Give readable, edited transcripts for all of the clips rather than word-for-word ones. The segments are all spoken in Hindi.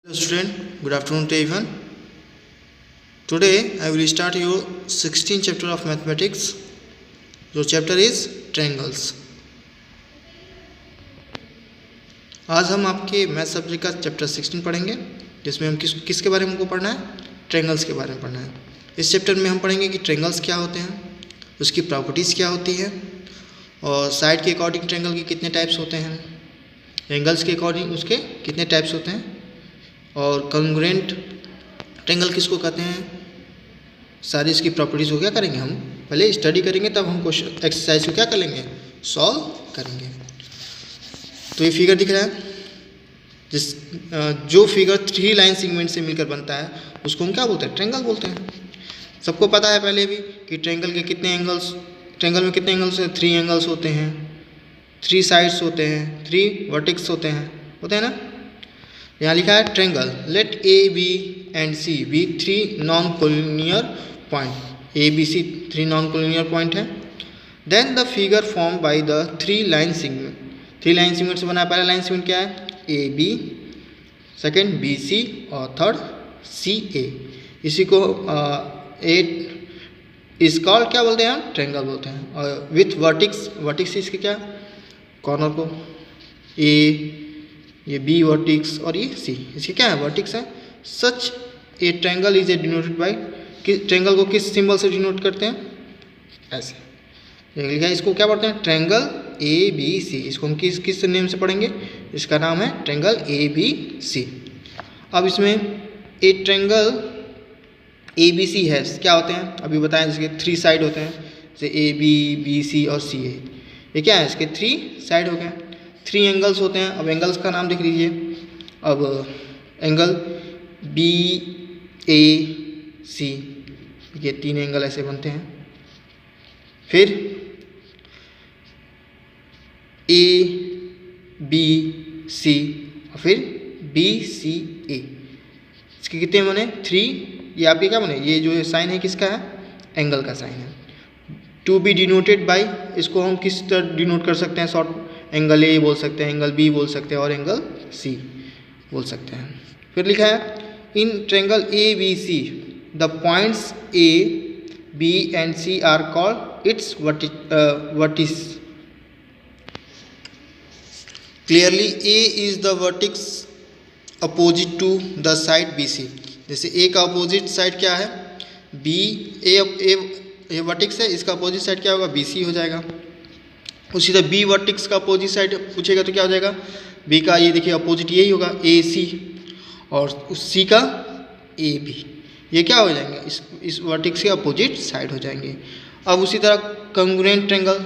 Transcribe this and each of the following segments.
Hello student, good afternoon to everyone. Today I will start your 16th chapter of mathematics. Your chapter is triangles. आज हम आपके मैथ सब्जेक्ट का चैप्टर 16 पढ़ेंगे, जिसमें हम किसके बारे में हमको पढ़ना है, ट्रायंगल्स के बारे में पढ़ना है। इस चैप्टर में हम पढ़ेंगे कि ट्रायंगल्स क्या होते हैं, उसकी प्रॉपर्टीज़ क्या होती हैं, और साइड के अकॉर्डिंग ट्रायंगल के कितने टाइप्स होते हैं, एंगल्स के अकॉर्डिंग उसके कितने टाइप्स होते हैं, और कॉन्ग्रुएंट ट्रायंगल किसको कहते हैं। सारी इसकी प्रॉपर्टीज़ को क्या करेंगे, हम पहले स्टडी करेंगे, तब हम क्वेश्चन एक्सरसाइज को क्या कर लेंगे, सॉल्व करेंगे। तो ये फिगर दिख रहा है, जो फिगर 3 लाइन सेगमेंट से मिलकर बनता है उसको हम क्या बोलते हैं, ट्रायंगल बोलते हैं। सबको पता है पहले भी कि ट्रायंगल के कितने एंगल्स, ट्रायंगल में कितने एंगल्स हैं, 3 एंगल्स होते हैं, 3 साइड्स होते हैं, 3 वर्टेक्स होते हैं ना। यहाँ लिखा है triangle let A B and C be 3 non collinear point. A B C 3 non collinear point है। Then the figure form by the 3 line segment. 3 line segment से बना है। पहला लाइन सेगमेंट क्या है, A B, second B C और थर्ड सी ए। इसी को इस कॉल्ड क्या बोलते हैं, ट्रायंगल बोलते हैं। और विथ वर्टिक्स, वर्टिक्स इसके क्या, कॉर्नर को, ए, ये बी वर्टिक्स और ये सी, इसके क्या है, वर्टिक्स है। Such a triangle is a denoted by, triangle को किस सिंबल से डिनोट करते हैं, ऐसे लिखा है। इसको क्या पढ़ते हैं, ट्रायंगल ए बी सी। इसको हम किस नेम से पढ़ेंगे, इसका नाम है ट्रायंगल ए बी सी। अब इसमें ए ट्रायंगल ए बी सी है, क्या होते हैं अभी बताएं। इसके 3 साइड होते हैं, जैसे ए बी, बी सी और सी ए। ये क्या है, इसके 3 साइड हो गए, 3 एंगल्स होते हैं। अब एंगल्स का नाम देख लीजिए। अब एंगल बी ए सी, ये 3 एंगल ऐसे बनते हैं। फिर ए बी सी और फिर बी सी ए, इसके कितने बने, 3। ये आपके क्या बने, ये जो साइन है किसका है, एंगल का साइन है। टू बी डिनोटेड बाय, इसको हम किस तरह डिनोट कर सकते हैं, शॉर्ट एंगल ए बोल सकते हैं, एंगल बी बोल सकते हैं और एंगल सी बोल सकते हैं। फिर लिखा है in triangle A B C the points A B and C are called its vertices. Clearly A is the vertex opposite to the side B C. जैसे ए का अपोजिट साइड क्या है, बी, ए वर्टिक्स है, इसका अपोजिट साइड क्या होगा, बी सी हो जाएगा। उसी तरह बी वर्टिक्स का अपोजिट साइड पूछेगा तो क्या हो जाएगा, बी का ये देखिए अपोजिट यही होगा, ए सी, और उस सी का ए बी। ये क्या हो जाएंगे, इस वर्टिक्स के अपोजिट साइड हो जाएंगे। अब उसी तरह congruent triangle,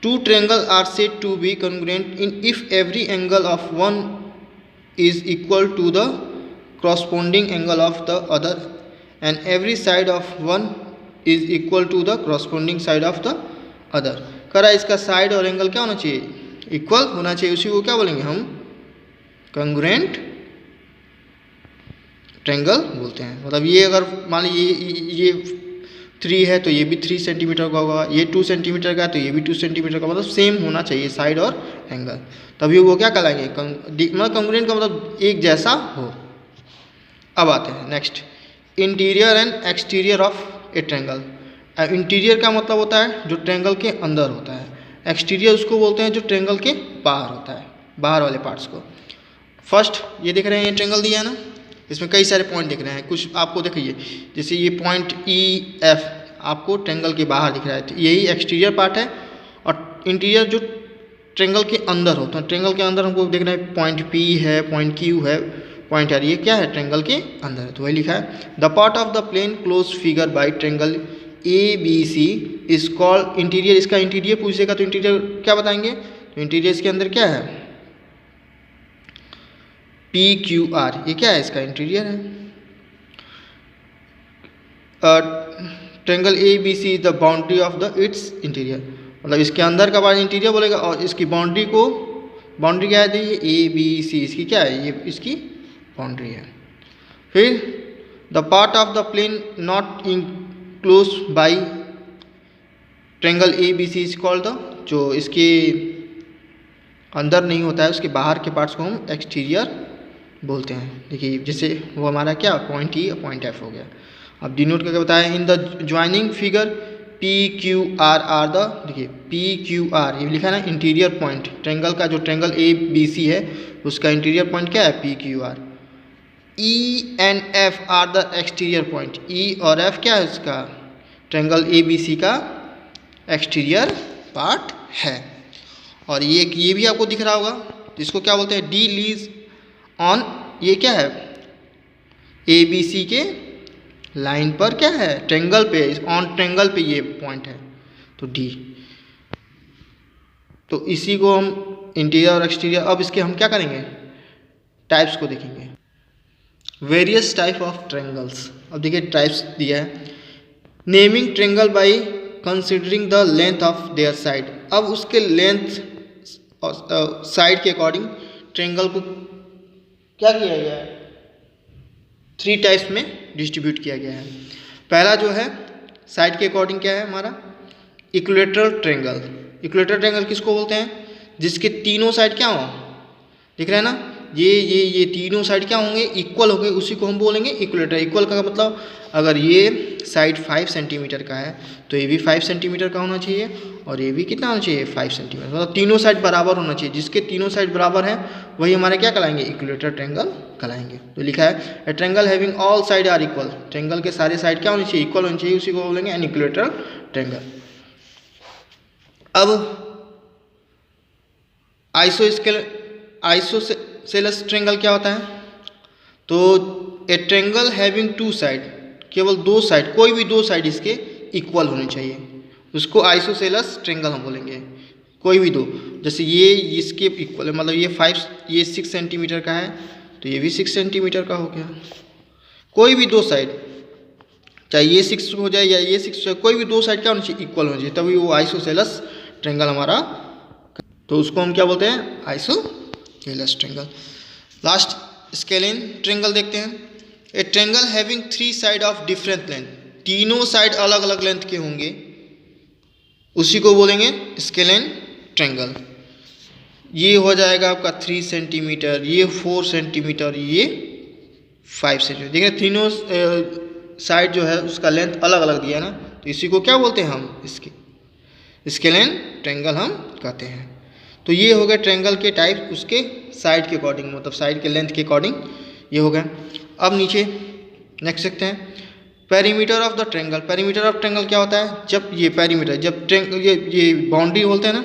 2 triangle are said to be congruent in if every angle of one is equal to the corresponding angle of the other and every side of one is equal to the corresponding side of the other। करा इसका साइड और एंगल क्या होना चाहिए, इक्वल होना चाहिए। उसी को क्या बोलेंगे हम, कॉन्ग्रुएंट ट्रायंगल बोलते हैं। मतलब ये अगर मान लीजिए ये 3 है तो ये भी 3 सेंटीमीटर का होगा, ये 2 सेंटीमीटर का है तो ये भी 2 सेंटीमीटर का, मतलब सेम होना चाहिए साइड और एंगल, तभी वो क्या कहलाएंगे, मतलब कॉन्ग्रुएंट का मतलब एक जैसा हो। अब आते हैं next, interior and exterior of a triangle. Interior का मतलब होता है जो ट्रायंगल के अंदर होता है, एक्सटीरियर उसको बोलते हैं जो ट्रायंगल के बाहर होता है, बाहर वाले पार्ट्स को। फर्स्ट ये देख रहे हैं, ये ट्रायंगल दिया है ना, इसमें कई सारे पॉइंट दिख रहे हैं। कुछ आपको देखिए, जैसे ये पॉइंट ई एफ आपको ट्रायंगल के बाहर दिख रहा है, तो यही एक्सटीरियर पार्ट है। और इंटीरियर जो ट्रायंगल के अंदर होता है, ट्रायंगल के अंदर हमको देखना है, पॉइंट पी है, पॉइंट क्यू है, पॉइंट आर, ये क्या है, ट्रायंगल के अंदर है। तो वही लिखा है the part of the plane close figure by triangle A B C is called interior. इसका इंटीरियर पूछेगा तो इंटीरियर क्या बताएंगे, तो इंटीरियर इसके अंदर क्या है, पी क्यू आर, ये क्या है, इसका इंटीरियर है। Triangle A B C is the boundary of the its interior, मतलब इसके अंदर का पार्ट इंटीरियर बोलेगा, और इसकी बाउंड्री को, बाउंड्री क्या है, ये ए बी सी इसकी क्या है, ये इसकी बाउंड्री है। फिर the part of the plane not enclose by triangle A B C is called the, जो इसके अंदर नहीं होता है उसके बाहर के पार्ट्स को हम एक्सटीरियर बोलते हैं। देखिए जैसे वो हमारा क्या पॉइंट ई और पॉइंट एफ हो गया। अब डिनोट करके बताया in the joining figure P Q are the, देखिए पी क्यू आर ये लिखा है ना इंटीरियर पॉइंट, ट्रेंगल का जो ट्रेंगल ए बी सी है उसका इंटीरियर पॉइंट क्या है P Q R. E and F are the exterior point, E और एफ क्या है उसका ट्रेंगल ए बी सी का एक्सटीरियर पार्ट है। और ये भी आपको दिख रहा होगा, इसको क्या बोलते हैं डी लीज ऑन, ये क्या है ए बी सी के लाइन पर क्या है ट्रेंगल पे, ऑन ट्रेंगल पे ये पॉइंट है तो डी। तो इसी को हम इंटीरियर और एक्सटीरियर। अब इसके हम क्या करेंगे टाइप्स को देखेंगे, वेरियस टाइप ऑफ ट्रेंगल्स। अब देखिए टाइप्स दिया है, naming triangle by considering the length of their side. अब उसके लेंथ और साइड के अकॉर्डिंग ट्रेंगल को क्या किया गया है 3 टाइप्स में डिस्ट्रीब्यूट किया गया है। पहला जो है साइड के अकॉर्डिंग क्या है हमारा इक्विलेटरल ट्रेंगल। इक्विलेटरल ट्रेंगल किसको बोलते हैं जिसके तीनों साइड क्या हो, दिख रहा है ना, ये तीनों साइड क्या होंगे इक्वल होंगे, उसी को हम बोलेंगे इक्विलेटर। इक्वल का मतलब अगर ये साइड 5 सेंटीमीटर का है तो ये भी 5 सेंटीमीटर का होना चाहिए और ये भी कितना होना चाहिए 5 सेंटीमीटर, मतलब तीनों साइड बराबर होना चाहिए। जिसके तीनों साइड बराबर हैं वही हमारे क्या कहलाएंगे इक्विलेटर ट्रेंगल कहलाएंगे। तो लिखा है a triangle having all side are equal, triangle के सारे साइड क्या होनी चाहिए इक्वल होनी चाहिए, उसी को बोलेंगे एन इक्विलेटरल ट्रेंगल। अब आइसोसेलेस ट्रेंगल क्या होता है, तो ए ट्रेंगल हैविंग 2 साइड, केवल 2 साइड, कोई भी 2 साइड इसके इक्वल होने चाहिए, उसको आइसोसेलेस ट्रेंगल हम बोलेंगे। कोई भी 2, जैसे ये इसके इक्वल है, मतलब ये 6 सेंटीमीटर का है तो ये भी 6 सेंटीमीटर का हो गया। कोई भी 2 साइड, चाहे ये 6 हो जाए या ये 6 हो जाए, कोई भी 2 साइड क्या होनी चाहिए इक्वल होनी चाहिए, तभी वो आइसोसेलेस ट्रेंगल हमारा, तो उसको हम क्या बोलते हैं isosceles triangle. Last scalene triangle देखते हैं, ए triangle having 3 side of different length, तीनों साइड अलग अलग लेंथ के होंगे, उसी को बोलेंगे स्केलिन ट्रेंगल। ये हो जाएगा आपका 3 सेंटीमीटर, ये 4 सेंटीमीटर, ये 5 सेंटीमीटर। देखिए तीनों साइड जो है उसका लेंथ अलग अलग दिया है ना, तो इसी को क्या बोलते हैं हम इसके स्केलिन ट्रेंगल हम कहते हैं। तो ये हो गया ट्रेंगल के टाइप उसके साइड के अकॉर्डिंग, मतलब साइड के लेंथ के अकॉर्डिंग ये हो गया। अब नीचे नेक्स्ट देखते हैं perimeter of the triangle. Perimeter of triangle क्या होता है, जब ये पेरीमीटर, जब ये बाउंड्री बोलते हैं ना,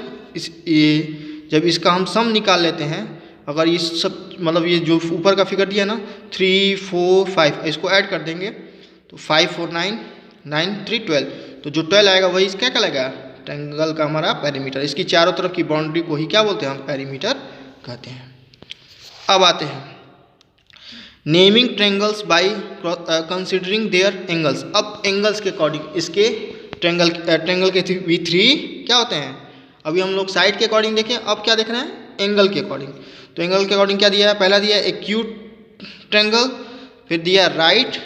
जब इसका हम सम निकाल लेते हैं, अगर ये सब मतलब ये जो ऊपर का फिगर दिया ना 3 4 5 इसको ऐड कर देंगे तो 5 4 9 9 3 12, तो जो 12 आएगा वही क्या कहलाएगा ट्रेंगल का हमारा पेरीमीटर। इसकी चारों तरफ की बाउंड्री को ही क्या बोलते हैं हम पेरीमीटर कहते हैं। अब आते हैं naming triangles by considering there angles. अब एंगल्स के अकॉर्डिंग इसके ट्रेंगल के भी 3 क्या होते हैं। अभी हम लोग साइड के अकॉर्डिंग देखें, अब क्या देख रहे हैं एंगल के अकॉर्डिंग। तो एंगल के अकॉर्डिंग क्या दिया है, पहला दिया है एक्यूट ट्रेंगल, फिर दिया राइट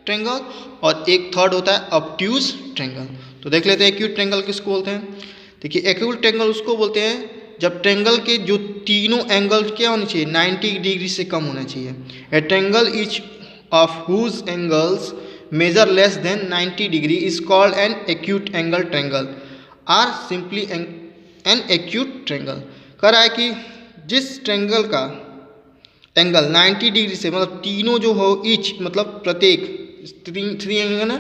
ट्रेंगल और एक थर्ड होता है ऑब्ट्यूज ट्रेंगल। तो देख लेते हैं एक्यूट ट्रेंगल किसको बोलते हैं। देखिए एक्यूट ट्रेंगल उसको बोलते हैं जब ट्रेंगल के जो तीनों एंगल क्या होने चाहिए 90 डिग्री से कम होना चाहिए। A triangle each of whose angles measure less than 90 degree is called an acute angle triangle or simply an acute triangle. कह रहा है कि जिस ट्रेंगल का एंगल 90 डिग्री से, मतलब तीनों जो हो ईच मतलब प्रत्येक 3 एंगल ना,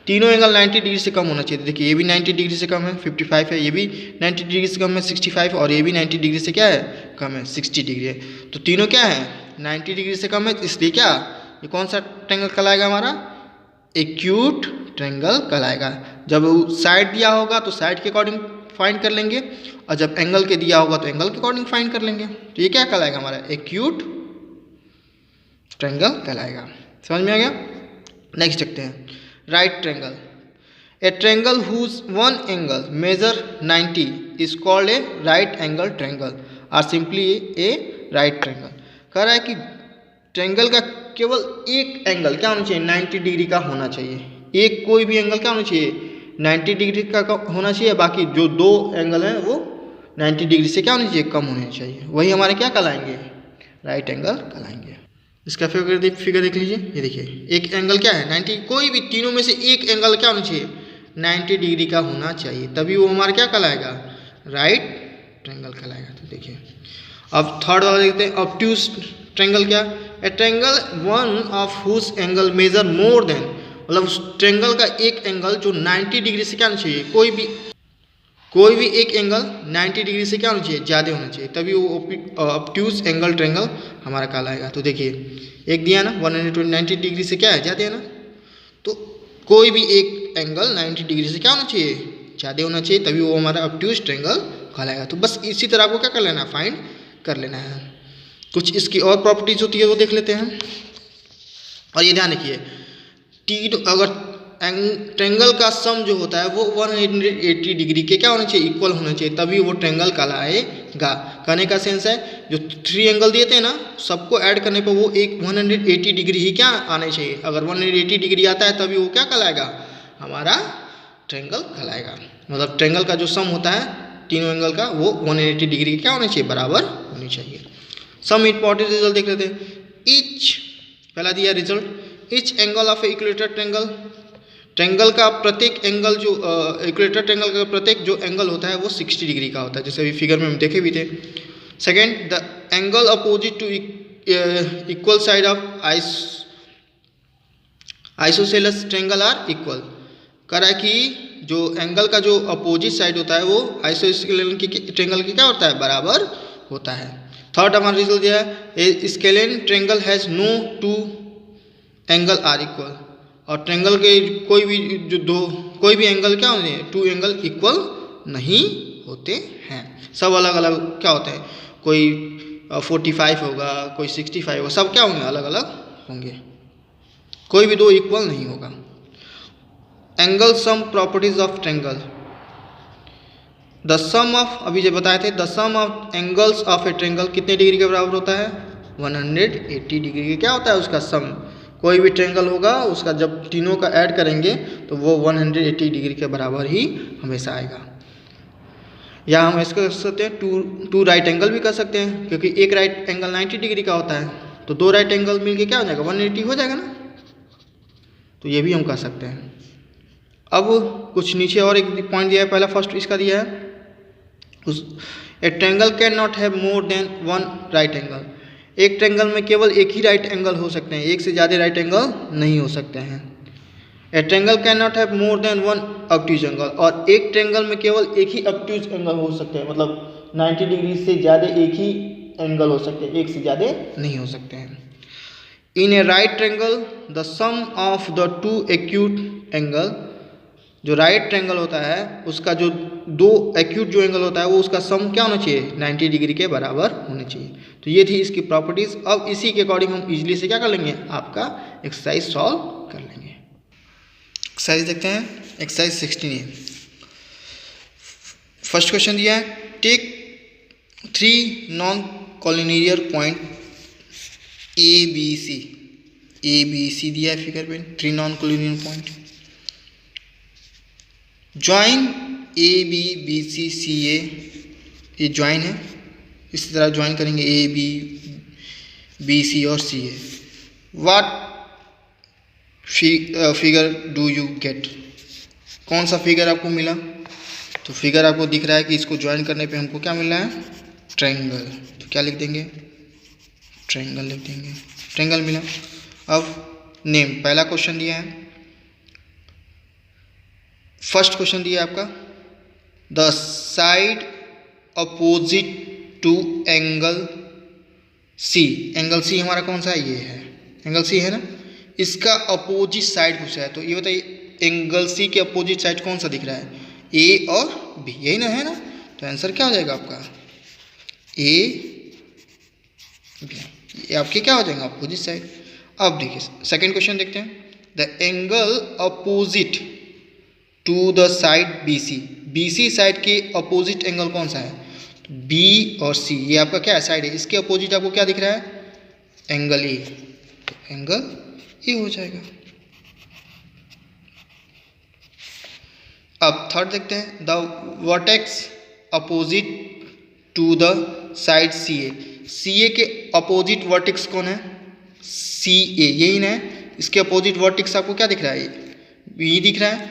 तीनों एंगल 90 डिग्री से कम होना चाहिए। देखिए ये भी 90 डिग्री से कम है 55 है, ये भी 90 डिग्री से कम है 65 और ये भी 90 डिग्री से क्या है कम है 60 डिग्री है। तो तीनों क्या है 90 डिग्री से कम है, इसलिए क्या ये कौन सा ट्रेंगल कहलाएगा हमारा एक्यूट ट्रेंगल कहलाएगा। जब साइड दिया होगा तो साइड के अकॉर्डिंग फाइंड कर लेंगे और जब एंगल के दिया होगा तो एंगल के अकॉर्डिंग फाइंड कर लेंगे। तो ये क्या कहलाएगा हमारा एक्यूट ट्रेंगल कहलाएगा। समझ में आ गया। नेक्स्ट देखते हैं right triangle. A triangle whose one angle measure 90 is called a right angle triangle or simply a right triangle. कह रहा है कि ट्रेंगल का केवल एक एंगल क्या होना चाहिए 90 डिग्री का होना चाहिए। एक कोई भी एंगल क्या होना चाहिए 90 डिग्री का होना चाहिए, बाकी जो 2 एंगल हैं वो 90 डिग्री से क्या होनी चाहिए कम होने चाहिए। वही हमारे क्या कहलाएंगे राइट एंगल कहलाएंगे। इसका फिगर देख लीजिए, ये देखिए एक एंगल क्या है 90, कोई भी तीनों में से एक एंगल क्या होना चाहिए 90 डिग्री का होना चाहिए, तभी वो हमारा क्या कहलाएगा राइट ट्रायंगल कहलाएगा। तो देखिए अब थर्ड वाला देखते हैं, ऑब्ट्यूज ट्रायंगल क्या, a triangle one of whose angle measure more than, मतलब उस ट्रायंगल का एक एंगल जो 90 डिग्री से क्या होना चाहिए, कोई भी एक एंगल 90 डिग्री से क्या होना चाहिए ज़्यादा होना चाहिए, तभी वो ऑब्ट्यूज एंगल ट्रायंगल हमारा कहलाएगा। तो देखिए एक दिया ना 190 डिग्री से क्या है ज़्यादा है ना, तो कोई भी एक एंगल 90 डिग्री से क्या होना चाहिए ज़्यादा होना चाहिए, तभी वो हमारा ऑब्ट्यूज ट्रायंगल कहलाएगा। तो बस इसी तरह आपको क्या कर लेना है फाइंड कर लेना है। कुछ इसकी और प्रॉपर्टीज होती है वो देख लेते हैं। और ये ध्यान रखिए अगर ट्रायंगल का सम जो होता है वो 180 डिग्री के क्या होना चाहिए इक्वल होना चाहिए, तभी वो ट्रायंगल कहलाएगा। कहने का सेंस है जो 3 एंगल दिए थे ना सबको ऐड करने पर वो एक 180 डिग्री ही क्या आना चाहिए, अगर 180 डिग्री आता है तभी वो क्या कहलाएगा हमारा ट्रायंगल कहलाएगा। मतलब ट्रायंगल का जो सम होता है तीनों एंगल का वो 180 डिग्री क्या होना चाहिए बराबर होनी चाहिए। सम इम्पॉर्टेंट रिजल्ट देख लेते हैं। ईच पहला दिया result, each angle of equator triangle, triangle का प्रत्येक एंगल जो इक्वेटर ट्रायंगल का प्रत्येक जो एंगल होता है वो 60 डिग्री का होता है, जैसे अभी फिगर में हम देखे भी थे। Second the angle opposite to equal side of isosceles triangle are equal, कह रहा है कि जो एंगल का जो अपोजिट साइड होता है वो आइसोसेलेस ट्रायंगल की क्या होता है बराबर होता है। थर्ड हमारा रिजल्ट दिया है scalene triangle has no two angle are equal, और ट्रायंगल के कोई भी एंगल क्या होते हैं 2 एंगल इक्वल नहीं होते हैं, सब अलग अलग क्या होते हैं, कोई 45 होगा कोई 65 होगा, सब क्या होंगे अलग अलग होंगे, कोई भी 2 इक्वल नहीं होगा। Angle sum properties of triangle, the sum of अभी जो बताए थे the sum of angles of a triangle कितने डिग्री के बराबर होता है 180 डिग्री के क्या होता है उसका सम, कोई भी ट्रायंगल होगा उसका जब तीनों का ऐड करेंगे तो वो 180 डिग्री के बराबर ही हमेशा आएगा। या हम इसको कर सकते हैं टू राइट एंगल भी कर सकते हैं, क्योंकि एक राइट एंगल 90 डिग्री का होता है तो 2 राइट एंगल मिलके क्या हो जाएगा 180 हो जाएगा ना, तो ये भी हम कर सकते हैं। अब कुछ नीचे और एक पॉइंट दिया है, पहला फर्स्ट इसका दिया है ए triangle can not have more than 1 right angle, एक ट्रायंगल में केवल एक ही राइट एंगल हो सकते हैं, एक से ज़्यादा राइट एंगल नहीं हो सकते हैं। ए triangle can not have more than 1 obtuse angle, और एक ट्रायंगल में केवल एक ही ऑब्ट्यूज एंगल हो सकते हैं, मतलब 90 डिग्री से ज़्यादा एक ही एंगल हो सकते हैं, एक से ज़्यादा नहीं हो सकते हैं। In a right triangle the sum of the 2 acute angle, जो राइट ट्रायंगल होता है उसका जो 2 एक्यूट जो एंगल होता है वो उसका सम क्या होना चाहिए 90 डिग्री के बराबर होना चाहिए। तो ये थी इसकी प्रॉपर्टीज। अब इसी के अकॉर्डिंग हम इजीली से क्या कर लेंगे आपका एक्सरसाइज सॉल्व कर लेंगे। एक्सरसाइज देखते हैं, एक्सरसाइज 16 फर्स्ट क्वेश्चन दिया है take 3 non collinear point A B C दिया है फिगर में, 3 non collinear point join A B B C C A, ये ज्वाइन है, इसी तरह ज्वाइन करेंगे ए बी बी सी और C A. What figure do you get, कौन सा फिगर आपको मिला, तो फिगर आपको दिख रहा है कि इसको ज्वाइन करने पे हमको क्या मिल रहा है ट्रायंगल, तो क्या लिख देंगे ट्रायंगल लिख देंगे, ट्रायंगल मिला। अब नेम, पहला क्वेश्चन दिया है, फर्स्ट क्वेश्चन दिया है आपका the side opposite to angle C, angle C हमारा कौन सा है ये है एंगल सी है ना, इसका अपोजिट साइड पूछा है, तो ये बताइए एंगल सी के अपोजिट साइड कौन सा दिख रहा है ए और बी, यही ना है ना, तो आंसर क्या हो जाएगा आपका ए बी, ये आपके क्या हो जाएगा अपोजिट साइड। अब देखिए सेकेंड क्वेश्चन देखते हैं the angle opposite to the side B C, B C side के अपोजिट एंगल कौन सा है बी और सी, ये आपका क्या है साइड है, इसके अपोजिट आपको क्या दिख रहा है एंगल ए, तो एंगल ए हो जाएगा। अब थर्ड देखते हैं the vertex opposite to the side C A, C A के अपोजिट वर्टेक्स कौन है सी ए, यही ना है। इसके अपोजिट वर्टेक्स आपको क्या दिख रहा है, बी दिख रहा है,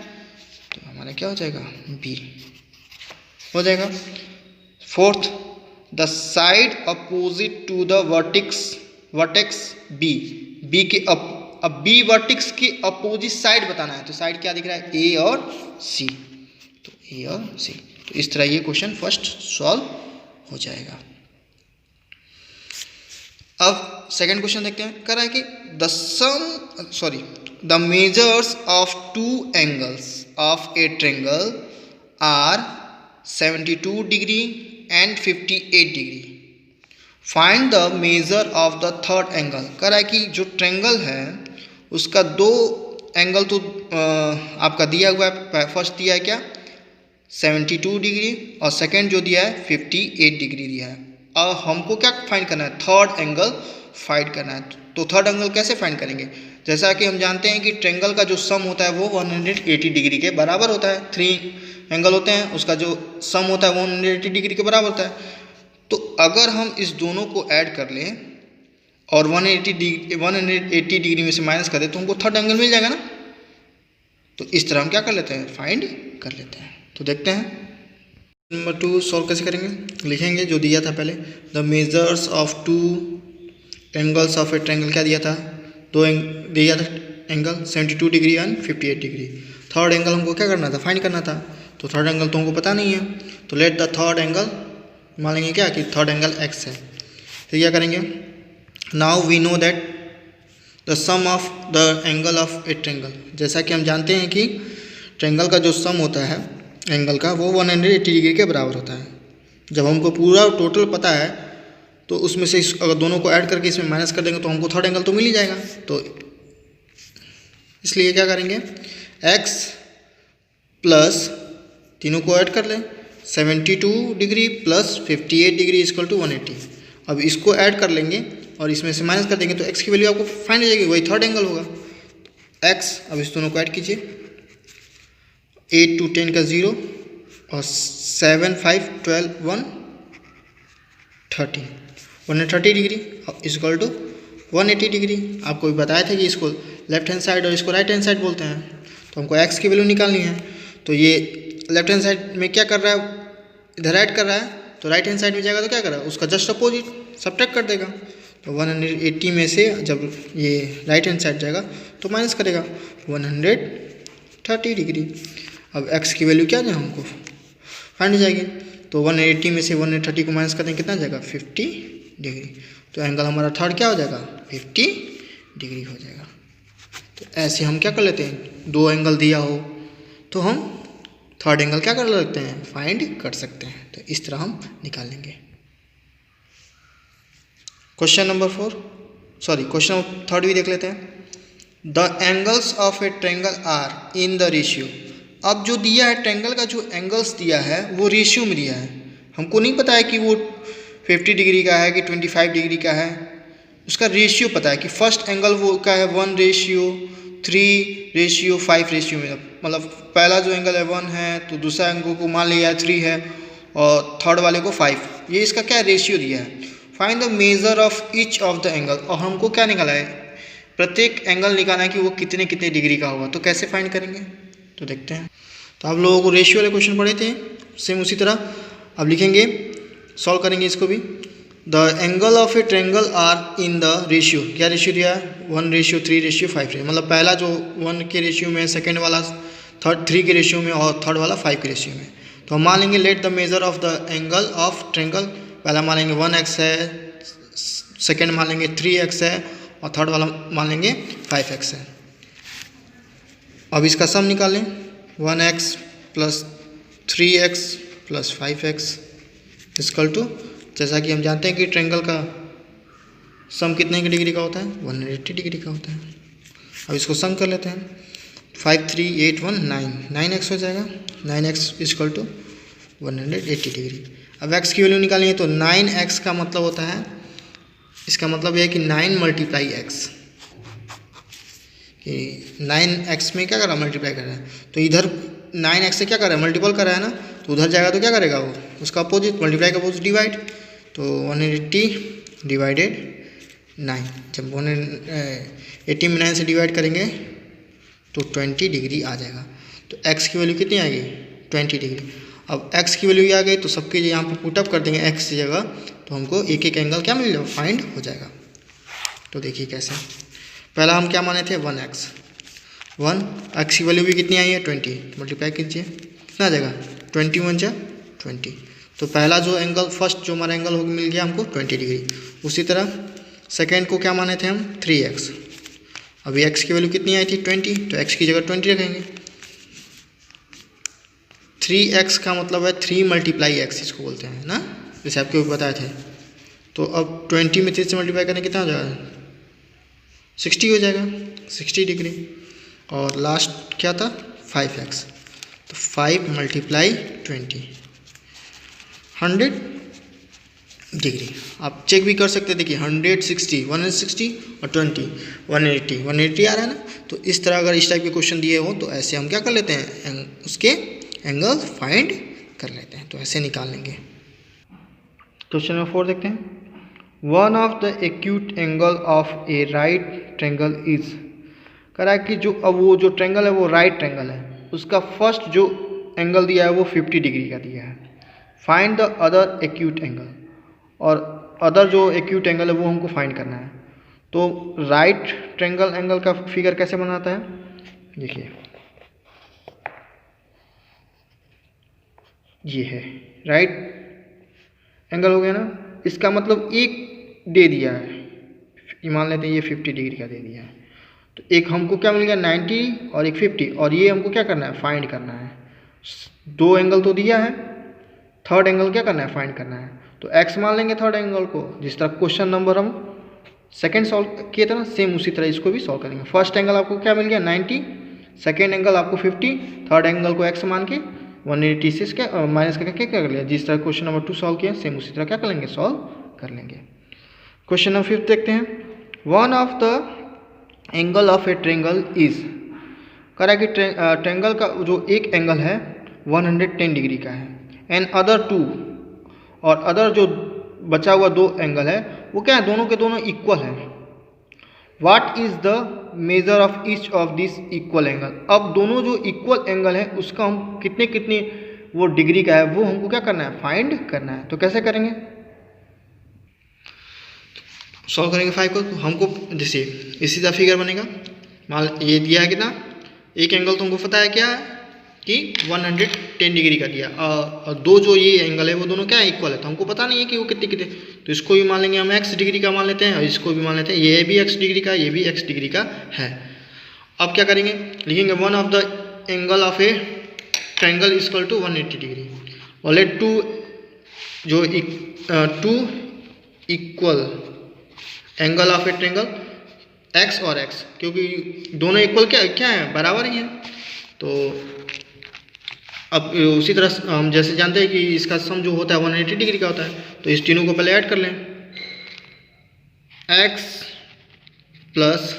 तो हमारा क्या हो जाएगा, बी हो जाएगा। Fourth, the side opposite to the vertex B, B के अब बी वर्टेक्स के अपोजिट साइड बताना है, तो साइड क्या दिख रहा है, ए और सी, तो ए और सी। तो इस तरह ये क्वेश्चन फर्स्ट सॉल्व हो जाएगा। अब सेकंड क्वेश्चन देखते हैं। कह रहा है कि the measures of two angles of a triangle are 72 degree and 58 degree, find the measure of the third angle. कह रहा है कि जो ट्रायंगल है उसका दो एंगल तो आपका दिया हुआ है, फर्स्ट दिया है क्या 72 डिग्री और सेकंड जो दिया है 58 डिग्री दिया है। अब हमको क्या फाइंड करना है, थर्ड एंगल फाइंड करना है। तो थर्ड एंगल कैसे फाइंड करेंगे, जैसा कि हम जानते हैं कि ट्रायंगल का जो सम होता है वो 180 डिग्री के बराबर होता है। 3 एंगल होते हैं, उसका जो सम होता है 180 डिग्री के बराबर होता है। तो अगर हम इस दोनों को ऐड कर लें और 180 डिग्री में से माइनस कर दें तो हमको थर्ड एंगल मिल जाएगा ना। तो इस तरह हम क्या कर लेते हैं, फाइंड कर लेते हैं। तो देखते हैं नंबर 2 सॉल्व कैसे करेंगे। लिखेंगे जो दिया था पहले, the measures of two angles of a triangle, क्या दिया था, दो दिया था angle 72 degree and 58 degree. Third angle हमको क्या करना था, फाइंड करना था। तो थर्ड एंगल तो हमको पता नहीं है, तो लेट द थर्ड एंगल, मान लेंगे क्या कि थर्ड एंगल एक्स है। फिर क्या करेंगे, now we know that the sum of the angle of a triangle, जैसा कि हम जानते हैं कि ट्रायंगल का जो सम होता है एंगल का वो 180 डिग्री के बराबर होता है। जब हमको पूरा टोटल पता है तो उसमें से अगर दोनों को ऐड करके इसमें माइनस कर देंगे तो हमको थर्ड एंगल तो मिल ही जाएगा। तो इसलिए क्या करेंगे, x प्लस तीनों को ऐड कर लें, 72 degree plus 58 degree equal to 180। अब इसको ऐड कर लेंगे और इसमें से माइनस कर देंगे तो x की वैल्यू आपको फाइंड हो जाएगी, वही थर्ड एंगल होगा। x, अब इस दोनों को ऐड कीजिए, 8 2 10 का 0 और 7 5 12 1 30, 130 डिग्री इक्वल टू 180 डिग्री। आपको भी बताया था कि इसको लेफ्ट हैंड साइड और इसको राइट हैंड साइड बोलते हैं। तो हमको x की वैल्यू निकालनी है। तो ये लेफ्ट हैंड साइड में क्या कर रहा है, इधर ऐड कर रहा है, तो राइट हैंड साइड में जाएगा तो क्या कर रहा है, उसका जस्ट अपोजिट सब्ट्रैक्ट कर देगा। तो 180 में से जब ये राइट हैंड साइड जाएगा तो माइनस करेगा 130 डिग्री। अब x की वैल्यू क्या है हमको फाइंड हो जाएगी। तो 180 में से 130 को माइनस कर देंगे, कितना जाएगा 50 डिग्री। तो एंगल हमारा थर्ड क्या हो जाएगा, 50 डिग्री हो जाएगा। तो ऐसे हम क्या कर लेते हैं, दो एंगल दिया हो तो हम थर्ड एंगल क्या कर लेते हैं, फाइंड कर सकते हैं। तो इस तरह हम निकाल लेंगे। क्वेश्चन नंबर 4, क्वेश्चन थर्ड भी देख लेते हैं। The angles of a triangle are in the ratio. अब जो दिया है ट्रायंगल का जो एंगल्स दिया है वो रेशियो में दिया है। हमको नहीं पता है कि वो 50 डिग्री का है कि 25 डिग्री का है, उसका रेशियो पता है कि फर्स्ट एंगल वो का है 1:3:5 में। मतलब पहला जो एंगल है 1 है तो दूसरा एंगल को मान लिया है 3 है और थर्ड वाले को 5। ये इसका क्या रेशियो दिया है। Find the measure of each of the angle, और हमको क्या निकाला है, प्रत्येक एंगल निकालना है कि वो कितने कितने डिग्री का होगा। तो कैसे फाइंड करेंगे, तो देखते हैं। तो आप लोगों को रेशियो वाले क्वेश्चन पढ़े थे, सेम उसी तरह अब लिखेंगे, सॉल्व करेंगे इसको भी। The angle of a triangle are in the ratio, क्या रेशियो दिया है 1:3:5। मतलब पहला जो 1 के रेशियो में, सेकेंड वाला थर्ड 3 के रेशियो में और थर्ड वाला 5 के रेशियो में। तो हम मान लेंगे let the measure of the angle of triangle. पहला मान लेंगे 1x है, सेकेंड मान लेंगे 3x है और थर्ड वाला मान लेंगे 5x है। अब इसका सम निकालें, 1x plus 3x plus 5x equal to, जैसा कि हम जानते हैं कि ट्रायंगल का सम कितने की डिग्री का होता है, 180 डिग्री का होता है। अब इसको सम कर लेते हैं, 5 3 8 1 9x हो जाएगा। 9x equal to 180 degree. अब x की वैल्यू निकालेंगे तो 9x का मतलब होता है, इसका मतलब यह है कि 9 मल्टीप्लाई x, कि 9x में क्या कर रहा है, मल्टीप्लाई कर रहा है। तो इधर 9x से क्या कर रहा है, मल्टीपल कर रहा है ना, तो उधर जाएगा तो क्या करेगा वो, उसका अपोजिट, मल्टीप्लाई का अपोजिट डिवाइड। तो 180 डिवाइडेड 9, जब 180 में 9 से डिवाइड करेंगे तो 20 डिग्री आ जाएगा। तो x की वैल्यू कितनी आएगी 20 डिग्री। अब x की वैल्यू आ गई तो सबके यहाँ पर पुटअप कर देंगे x की जगह, तो हमको एक एक एंगल क्या मिल जाएगा फाइंड हो जाएगा। तो देखिए कैसे, पहला हम क्या माने थे 1x, 1x की वैल्यू भी कितनी आई है 20, मल्टीप्लाई कीजिए कितना आ जाएगा 21 जा 20। तो पहला जो एंगल फर्स्ट जो हमारा एंगल हो मिल गया हमको 20 डिग्री। उसी तरह सेकेंड को क्या माने थे हम 3x, अभी x की वैल्यू कितनी आई थी 20, तो x की जगह 20 रखेंगे। 3x का मतलब है 3 मल्टीप्लाई x इसको बोलते हैं ना, जैसे आपके ऊपर बताए थे। तो अब 20 में 3 से मल्टीप्लाई करने कितना हो जाएगा 60 हो जाएगा, 60 डिग्री। और लास्ट क्या था 5x, तो 5 मल्टीप्लाई 20 100 डिग्री। आप चेक भी कर सकते हैं, देखिए 160 160 और 20 180 आ रहा है ना। तो इस तरह अगर इस टाइप के क्वेश्चन दिए हो तो ऐसे हम क्या कर लेते हैं उसके एंगल फाइंड कर लेते हैं, तो ऐसे निकाल लेंगे। क्वेश्चन नंबर 4 देखते हैं। One of the acute angle of A right triangle is, कह रहा है कि जो अब वो जो ट्रायंगल है वो राइट ट्रायंगल है, उसका फर्स्ट जो एंगल दिया है वो 50 डिग्री का दिया है। Find the other acute angle, और अदर जो एक्यूट एंगल है वो हमको फाइंड करना है। तो राइट ट्रायंगल एंगल का फिगर कैसे बनाता है, देखिए ये है राइट एंगल हो गया ना। इसका मतलब एक दे दिया है, मान लेते हैं ये 50 डिग्री का दे दिया है, तो एक हमको क्या मिल गया 90 और एक 50, और ये हमको क्या करना है फाइंड करना है। दो एंगल तो दिया है, थर्ड एंगल क्या करना है फाइंड करना है। तो x मान लेंगे थर्ड एंगल को, जिस तरह क्वेश्चन नंबर हम सेकंड सॉल्व किए थे ना, सेम उसी तरह इसको भी सॉल्व करेंगे। फर्स्ट एंगल आपको क्या मिल गया 90, सेकेंड एंगल आपको 50, थर्ड एंगल को x मान के 180 से क्या माइनस करके क्या कर लिया, जिस तरह क्वेश्चन नंबर 2 सॉल्व किया सेम उसी तरह क्या कर लेंगे सॉल्व कर लेंगे। क्वेश्चन नंबर 5 देखते हैं। One of the angle of a triangle is, कह रहा है कि ट्रायंगल का जो एक एंगल है 110 डिग्री का है, एंड अदर 2, और अदर जो बचा हुआ दो एंगल है वो क्या है दोनों के दोनों इक्वल हैं। What is the measure of each of this equal angle, अब दोनों जो इक्वल एंगल है उसका हम कितने कितने वो डिग्री का है वो हमको क्या करना है फाइंड करना है। तो कैसे करेंगे, सॉल्व करेंगे 5 को। तो हमको जैसे इसी तरह फिगर बनेगा, मान ये दिया है कितना, एक एंगल तुमको पता है क्या है कि 110 डिग्री का दिया, और दो जो ये एंगल है वो दोनों क्या है इक्वल है, तो हमको पता नहीं है कि वो कितने कितने, तो इसको भी मान लेंगे हम x डिग्री का मान लेते हैं, और इसको भी मान लेते हैं, ये भी x डिग्री का, ये भी x डिग्री का है। अब क्या करेंगे, लिखेंगे one of the angle of a triangle is equal to 180 degree, और लेट टू जो two equal angle of a triangle x और x, क्योंकि दोनों इक्वल क्या है बराबर ही है। तो अब उसी तरह हम जैसे जानते हैं कि इसका सम जो होता है 180 डिग्री का होता है, तो इस तीनों को पहले ऐड कर लें, x प्लस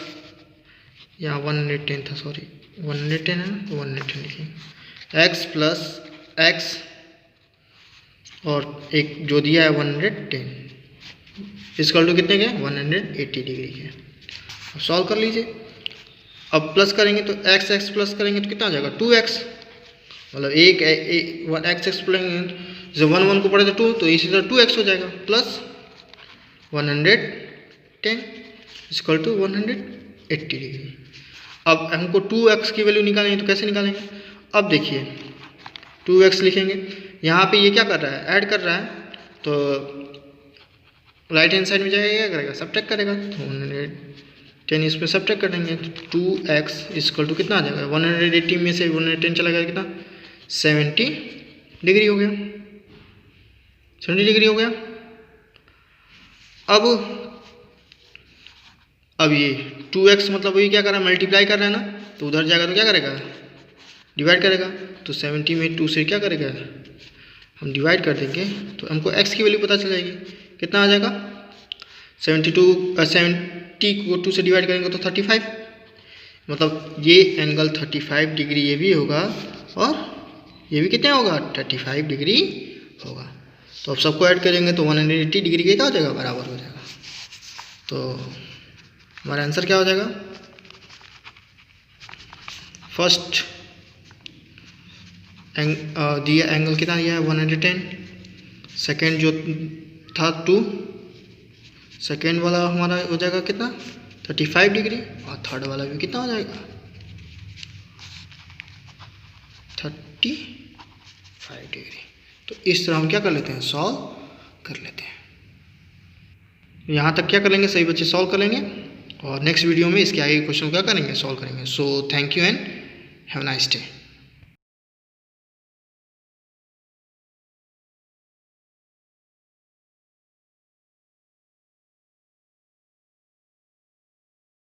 यहाँ 110 था, सॉरी 110 है ना, तो 110 लिखिए, x प्लस x और एक जो दिया है 110 इसकल टू कितने के 180 डिग्री के। अब सॉल्व कर लीजिए। अब प्लस करेंगे तो x प्लस करेंगे तो कितना आ जाएगा 2x, मतलब एक 1x प्लस जब 1 1 को पड़े तो 2, तो इसी तरह 2x हो जाएगा प्लस 110 इक्वल टू 180 डिग्री। अब हमको 2x की वैल्यू निकालेंगे, तो कैसे निकालेंगे, अब देखिए 2x लिखेंगे, यहाँ पे ये क्या कर रहा है ऐड कर रहा है, तो राइट हैंड साइड में जाएगा क्या करेगा सब्ट्रैक्ट करेगा, तो 110 इसमें सब्ट्रैक्ट कर देंगे, तो 2x इक्वल टू कितना आ जाएगा 180 में से 110 चला गया कितना 70 डिग्री हो गया, 70 डिग्री हो गया। अब ये 2x मतलब वही क्या कर रहा है मल्टीप्लाई कर रहा है ना, तो उधर जाएगा तो क्या करेगा डिवाइड करेगा, तो 70 में 2 से क्या करेगा हम डिवाइड कर देंगे, तो हमको x की वैल्यू पता चल जाएगी कितना आ जाएगा 70 को 2 से डिवाइड करेंगे तो 35, मतलब ये एंगल 35 डिग्री ये भी होगा और ये भी कितना होगा 35 डिग्री होगा। तो अब सबको ऐड करेंगे तो 180 डिग्री के क्या हो जाएगा बराबर हो जाएगा। तो तो हमारा आंसर क्या हो जाएगा, फर्स्ट दिया एंगल कितना दिया है 110, सेकेंड जो था 2, सेकेंड वाला हमारा हो जाएगा कितना 35 डिग्री, और थर्ड वाला भी कितना हो जाएगा 35 डिग्री। तो इस तरह हम क्या कर लेते हैं, सॉल्व कर लेते हैं। यहाँ तक क्या कर लेंगे, सही बच्चे सॉल्व कर लेंगे, और नेक्स्ट वीडियो में इसके आगे क्वेश्चन क्या करेंगे, सॉल्व करेंगे। So thank you and have a nice day.